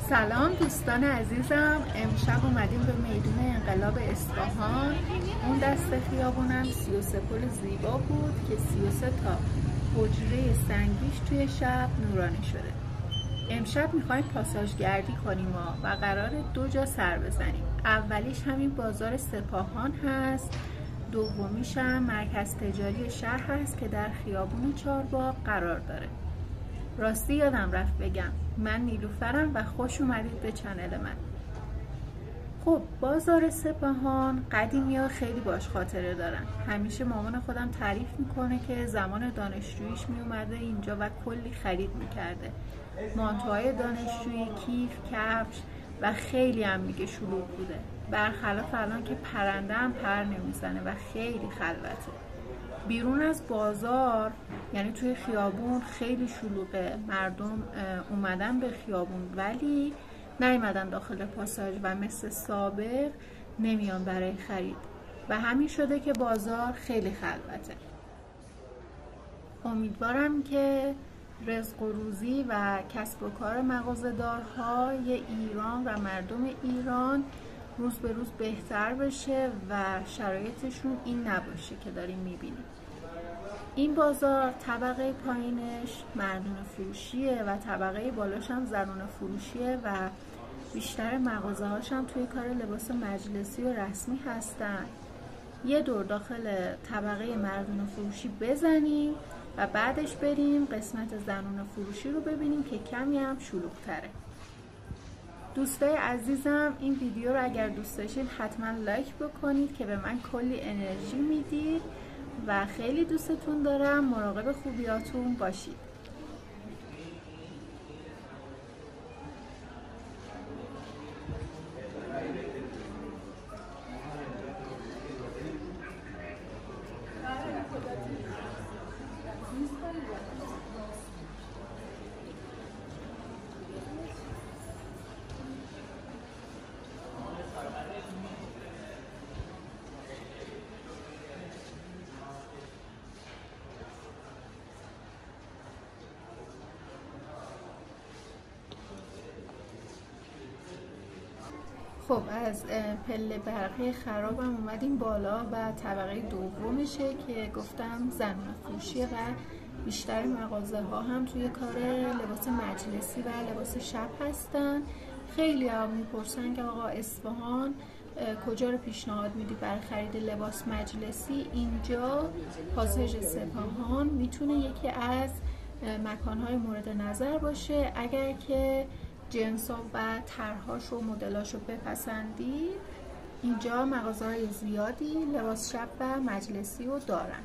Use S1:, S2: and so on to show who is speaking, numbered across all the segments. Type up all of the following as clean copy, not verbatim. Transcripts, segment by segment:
S1: سلام دوستان عزیزم، امشب اومدیم به میدون انقلاب اصفهان. اون دست خیابونم 33 پل زیبا بود که 33 تا حجره سنگیش توی شب نورانی شده. امشب میخوایم پاساژ گردی کنیم و قرار 2 جا سر بزنیم. اولیش همین بازار سپاهان هست، دومیش هم مرکز تجاری شهر هست که در خیابون چهارباغ قرار داره. راستی یادم رفت بگم، من نیلوفرم و خوش اومدید به چنل من. خب بازار سپاهان قدیمی‌ها خیلی باش خاطره دارن. همیشه مامان خودم تعریف میکنه که زمان دانشجوییش میومده اینجا و کلی خرید میکرده. مانتوهای دانشجویی، کیف، کفش و خیلی هم میگه شلوغ بوده. برخلاف الان که پرنده هم پر نمیزنه و خیلی خلوته. بیرون از بازار یعنی توی خیابون خیلی شلوغه، مردم اومدن به خیابون ولی نیومدن داخل پاساژ و مثل سابق نمیان برای خرید و همین شده که بازار خیلی خلوته. امیدوارم که رزق و روزی و کسب و کار مغازه‌دارهای ایران و مردم ایران روز به روز بهتر بشه و شرایطشون این نباشه که داریم میبینیم. این بازار طبقه پایینش مردونه فروشیه و طبقه بالاش هم زنونه فروشیه و بیشتر مغازه هاش هم توی کار لباس مجلسی و رسمی هستن. یه دور داخل طبقه مردونه فروشی بزنیم و بعدش بریم قسمت زنونه فروشی رو ببینیم که کمی هم شلوغ تره. دوستای عزیزم، این ویدیو رو اگر دوست داشتید حتما لایک بکنید که به من کلی انرژی میدید و خیلی دوستتون دارم. مراقب خوبیاتون باشید. خب از پله برقی خرابم اومدیم بالا و طبقه دومشه که گفتم زنونه فروشیه و بیشتر مغازه ها هم توی کار لباس مجلسی و لباس شب هستن. خیلی هم میپرسن که آقا اصفهان کجا رو پیشنهاد میدی برای خرید لباس مجلسی؟ اینجا پاساژ سپاهان میتونه یکی از مکانهای مورد نظر باشه اگر که جنسا و طرح‌هاش و مدل‌هاش رو بپسندید. اینجا مغازه‌های زیادی لباس شب و مجلسی رو دارن.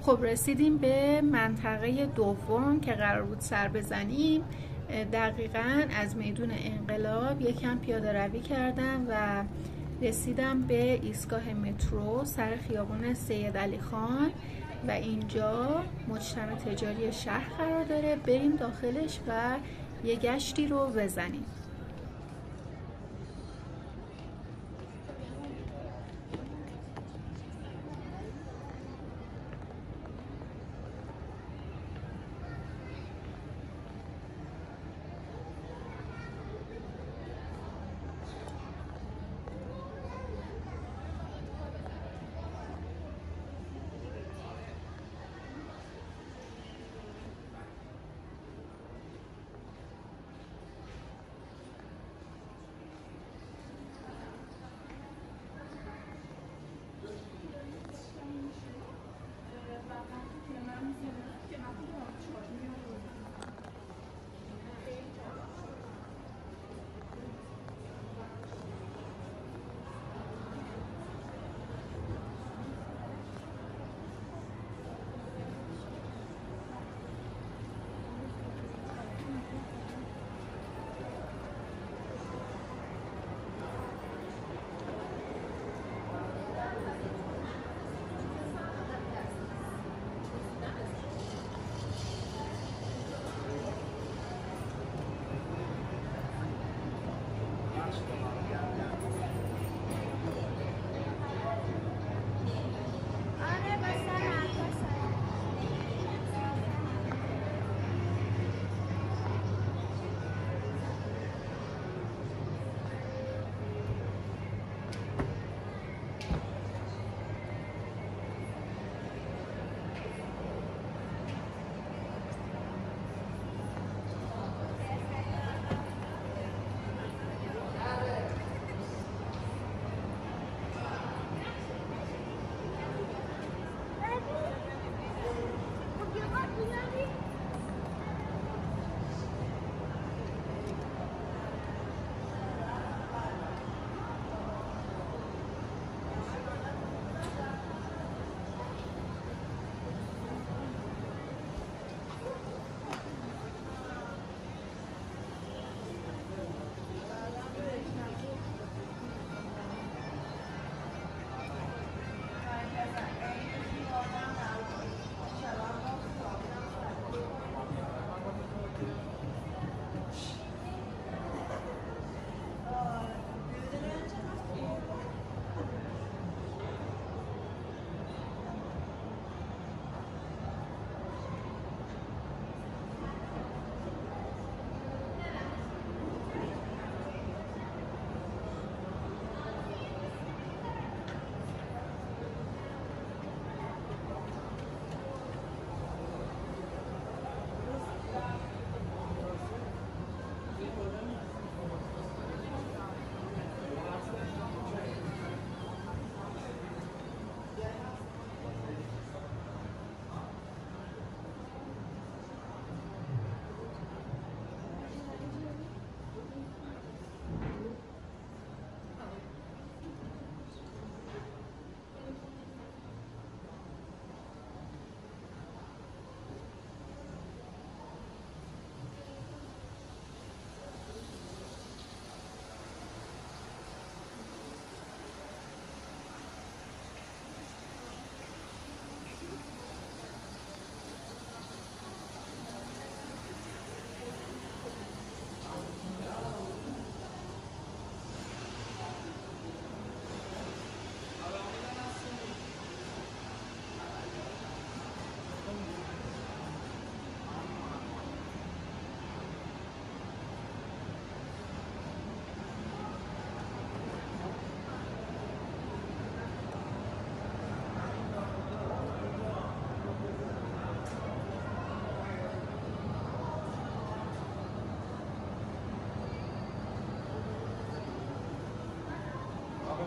S1: خب رسیدیم به منطقه دوم که قرار بود سر بزنیم. دقیقاً از میدون انقلاب یکم پیاده روی کردم و رسیدم به ایستگاه مترو سر خیابان سید علی خان و اینجا مجتمع تجاری شهر قرار داره. بریم داخلش و یه گشتی رو بزنیم.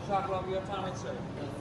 S2: شهرام بیا تمام شد.